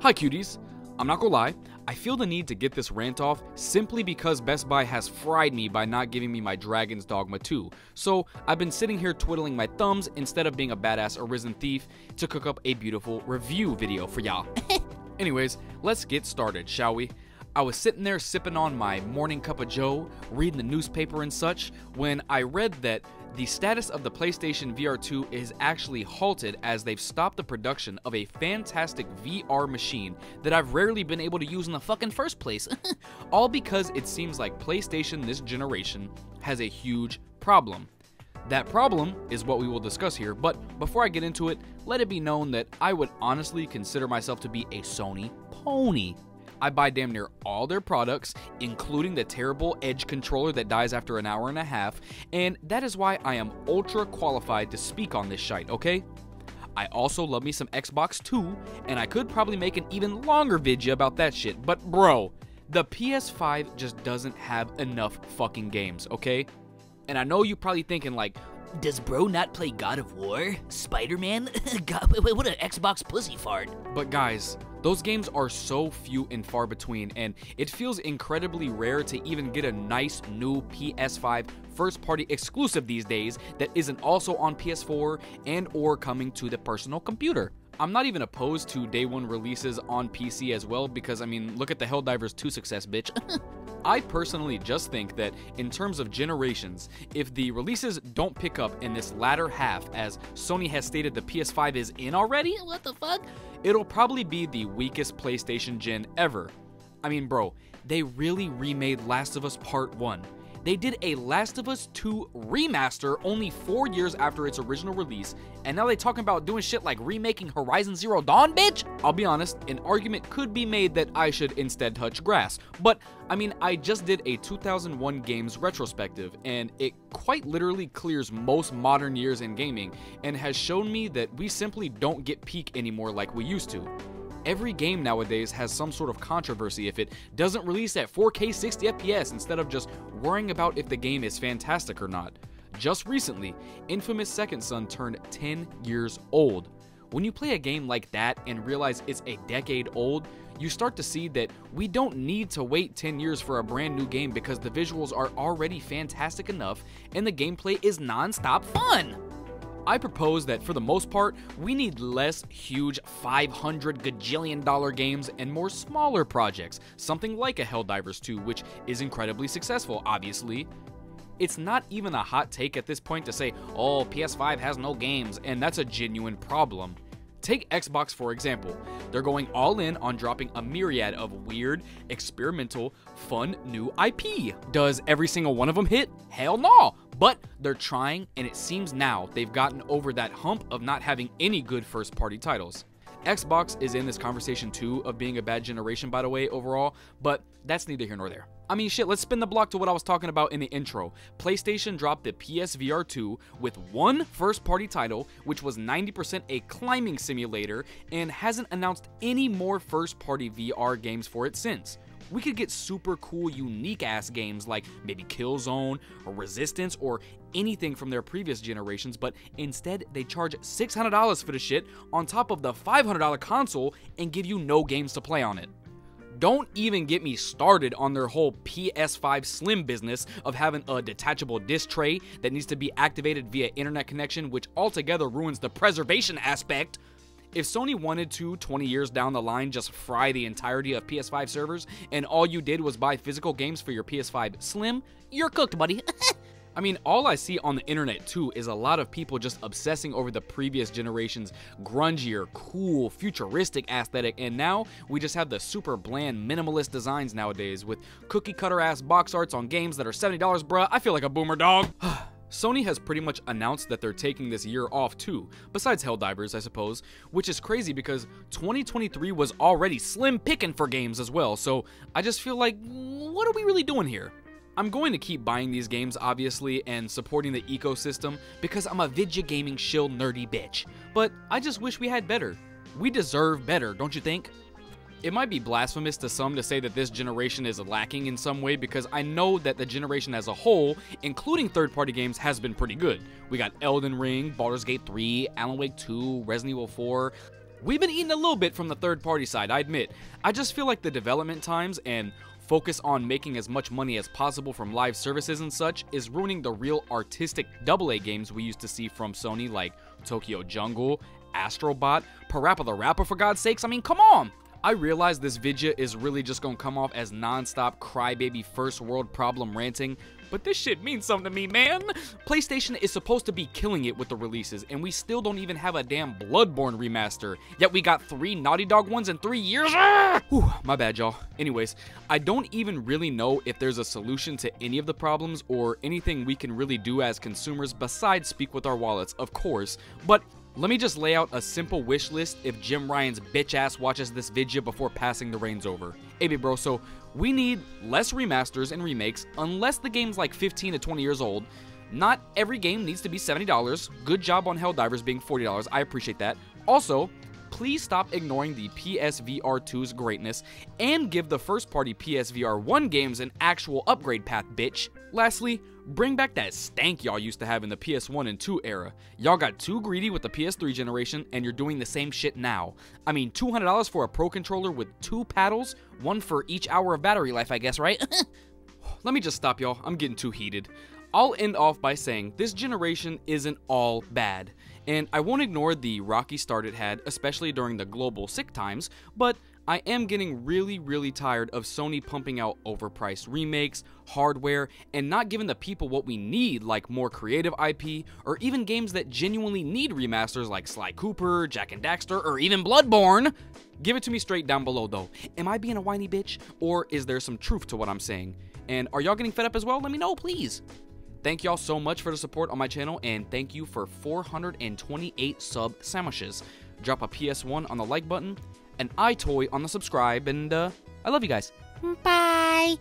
Hi cuties, I'm not gonna lie, I feel the need to get this rant off simply because Best Buy has fried me by not giving me my Dragon's Dogma 2, so I've been sitting here twiddling my thumbs instead of being a badass arisen thief to cook up a beautiful review video for y'all. Anyways, let's get started, shall we? I was sitting there sipping on my morning cup of joe, reading the newspaper and such, when I read that the status of the PlayStation VR 2 is actually halted as they've stopped the production of a fantastic VR machine that I've rarely been able to use in the fucking first place. All because it seems like PlayStation this generation has a huge problem. That problem is what we will discuss here, but before I get into it, let it be known that I would honestly consider myself to be a Sony pony. I buy damn near all their products, including the terrible Edge controller that dies after an hour and a half, and that is why I am ultra qualified to speak on this shite, okay? I also love me some Xbox too, and I could probably make an even longer video about that shit, but bro, the PS5 just doesn't have enough fucking games, okay? And I know you're probably thinking like, does bro not play God of War? Spider-Man? God, what an Xbox pussy fart. But guys, those games are so few and far between, and it feels incredibly rare to even get a nice new PS5 first-party exclusive these days that isn't also on PS4 and or coming to the personal computer. I'm not even opposed to day one releases on PC as well because, I mean, look at the Helldivers 2 success, bitch. I personally just think that in terms of generations, if the releases don't pick up in this latter half as Sony has stated the PS5 is in already, What the fuck? it'll probably be the weakest PlayStation gen ever. I mean, bro, they really remade Last of Us Part 1. They did a Last of Us 2 remaster only 4 years after its original release, and now they talking about doing shit like remaking Horizon Zero Dawn, bitch? I'll be honest, an argument could be made that I should instead touch grass, but I mean, I just did a 2001 games retrospective, and it quite literally clears most modern years in gaming, and has shown me that we simply don't get peak anymore like we used to. Every game nowadays has some sort of controversy if it doesn't release at 4K 60 FPS instead of just worrying about if the game is fantastic or not. Just recently, Infamous Second Son turned 10 years old. When you play a game like that and realize it's a decade old, you start to see that we don't need to wait 10 years for a brand new game because the visuals are already fantastic enough and the gameplay is non-stop fun. I propose that for the most part, we need less huge $500 gajillion games and more smaller projects, something like a Helldivers 2, which is incredibly successful, obviously. It's not even a hot take at this point to say, oh, PS5 has no games, and that's a genuine problem. Take Xbox for example. They're going all in on dropping a myriad of weird, experimental, fun new IP. Does every single one of them hit? Hell no! But they're trying, and it seems now they've gotten over that hump of not having any good first-party titles. Xbox is in this conversation too of being a bad generation, by the way, overall, but that's neither here nor there. I mean, shit, let's spin the block to what I was talking about in the intro. PlayStation dropped the PSVR 2 with one first-party title, which was 90% a climbing simulator, and hasn't announced any more first-party VR games for it since. We could get super cool, unique-ass games like maybe Killzone or Resistance or anything from their previous generations, but instead they charge $600 for the shit on top of the $500 console and give you no games to play on it. Don't even get me started on their whole PS5 Slim business of having a detachable disc tray that needs to be activated via internet connection, which altogether ruins the preservation aspect. If Sony wanted to, 20 years down the line, just fry the entirety of PS5 servers, and all you did was buy physical games for your PS5 Slim, you're cooked, buddy. I mean, all I see on the internet too is a lot of people just obsessing over the previous generation's grungier, cool, futuristic aesthetic, and now we just have the super bland, minimalist designs nowadays with cookie cutter ass box arts on games that are $70, bruh. I feel like a boomer, dog. Sony has pretty much announced that they're taking this year off too, besides Helldivers, I suppose, which is crazy because 2023 was already slim picking for games as well, so I just feel like, what are we really doing here? I'm going to keep buying these games, obviously, and supporting the ecosystem because I'm a video gaming shill nerdy bitch, but I just wish we had better. We deserve better, don't you think? It might be blasphemous to some to say that this generation is lacking in some way because I know that the generation as a whole, including third-party games, has been pretty good. We got Elden Ring, Baldur's Gate 3, Alan Wake 2, Resident Evil 4. We've been eating a little bit from the third-party side, I admit. I just feel like the development times and focus on making as much money as possible from live services and such is ruining the real artistic AA games we used to see from Sony, like Tokyo Jungle, Astrobot, Parappa the Rapper, for God's sakes. I mean, come on! I realize this vidya is really just gonna come off as non-stop crybaby first world problem ranting, but this shit means something to me, man. PlayStation is supposed to be killing it with the releases, and we still don't even have a damn Bloodborne remaster, yet we got 3 Naughty Dog ones in 3 years? Whew, my bad, y'all. Anyways, I don't even really know if there's a solution to any of the problems or anything we can really do as consumers besides speak with our wallets, of course, but let me just lay out a simple wish list if Jim Ryan's bitch ass watches this vidya before passing the reins over. Hey, bro, so we need less remasters and remakes unless the game's like 15 to 20 years old. Not every game needs to be $70. Good job on Helldivers being $40. I appreciate that. Also, please stop ignoring the PSVR 2's greatness and give the first-party PSVR 1 games an actual upgrade path, bitch. Lastly, bring back that stank y'all used to have in the PS1 and 2 era. Y'all got too greedy with the PS3 generation, and you're doing the same shit now. I mean, $200 for a Pro controller with 2 paddles, 1 for each hour of battery life, I guess, right? Let me just stop, y'all. I'm getting too heated. I'll end off by saying this generation isn't all bad, and I won't ignore the rocky start it had, especially during the global sick times, but I am getting really tired of Sony pumping out overpriced remakes, hardware, and not giving the people what we need, like more creative IP, or even games that genuinely need remasters like Sly Cooper, Jak and Daxter, or even Bloodborne. Give it to me straight down below though. Am I being a whiny bitch, or is there some truth to what I'm saying? And are y'all getting fed up as well? Let me know, please. Thank y'all so much for the support on my channel, and thank you for 428 sub sandwiches. Drop a PS1 on the like button, an iToy on the subscribe, and I love you guys. Bye.